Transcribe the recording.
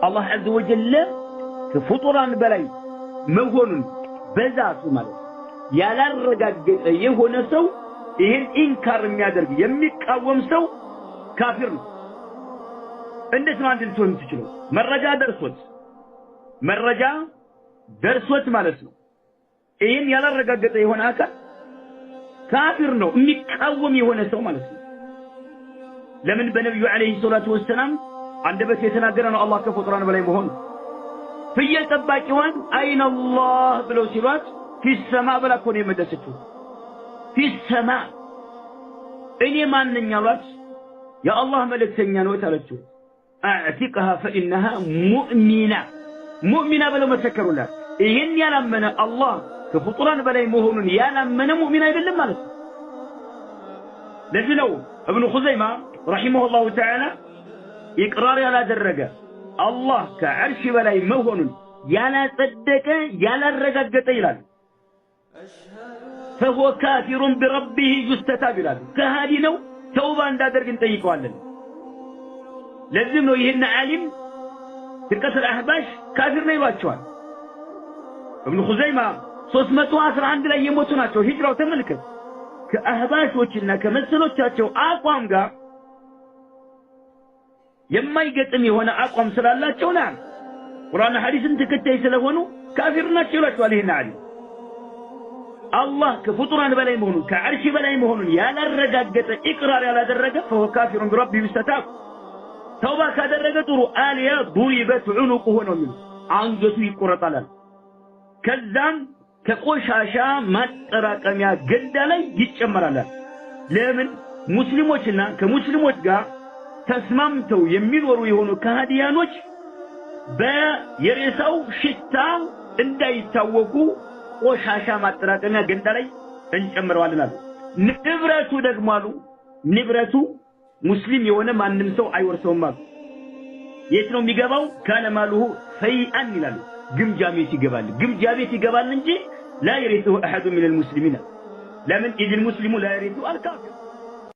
الله عز وجل كفطران بلاي مهون بذات مالك ያላረጋገጠ የሆነ ሰው ይሄን ኢንካር የሚያደርግ የሚቃወም ሰው ካፊር ነው እንዴት ነው አንድን ሰው የምትችለው መረጃ ደርሶት ማለት ነው ይሄን ያላረጋገጠ የሆነ አካል ካፊር ነው የሚቃወም የሆነ ሰው ማለት ነው ለምን በነብዩ አለይሂ ሰላቱ ወሰለም አንደበት የተናገረ ነው አላህ ከፍጡራን በላይ መሆኑ ፍየል ጠባቂዋን አይነ አላህ ብለው ሲሏት في السماء بلا كوني مدستو في السماء اني مانن يالوت يا الله ملكتنيا نو تالچو اعتقها فانها مؤمنه بلا مسكروا لا ይሄን ያላመነ አላህ ከፍጡራን በላይ መሆኑን ያላመነ ሙእሚን አይደለም ማለት ነው ለዚህ ነው ابن خزيمة رحمه الله تعالى اقرار ያላደረገ አላህ ከዓርሽ በላይ መሆኑን ያላጸደቀ ያላረጋገጠ ይላል فهو كافر بربه يستتاب له كهادي ነው ተውባ እንዳደርግ እንጠይቀዋለን ለዚህ ነው ይሄን ዓሊም ፍርቀት الأحباش ካፊር ነው ይሏቸዋል ابن خزيمة 311 ላይ የሞቱ ናቸው ሂጅራው ተመልከት ከአህባሾችና ከመሰሎቻቸው አቋም ጋር የማይገጥም የሆነ አቋም ስላላቸው ነው ቁርአን ሐዲስን ተከታይ ስለሆኑ ካፊር ናቸው ይሏቸዋል ይሄን ዓሊም الله كفطران بلاي مهنون كعرش بلاي مهنون يالا الرقاقة إقرار يالا درقة فهو كافر بربي بستتاب توبا كادرقة طرو آلية ضربت عنقه ونمين عنقته يقرطلال كذان كقوشاشا ماتراكم يا قدالي يتشمرالا لمن مسلموشنا كمسلموش قا تسمامتو يمين ورويهونو كهديانوش با يريساو شتاو اندا يتاوكو ቆሻሻ ማጥራቀሚያ ገንዳ ላይ እንጨምረዋለን አሉ ንብረቱ ደግሞ አሉ ንብረቱ ሙስሊም የሆነ ማንንም ሰው አይወርሰውም አሉ የት ነው የሚገባው ካለ ማሉሁ ፈይአን ይላሉ ግምጃ ቤት ይገባል እንጂ لا يرثه احد من المسلمين لمن اذ المسلم لا يرثه الكافر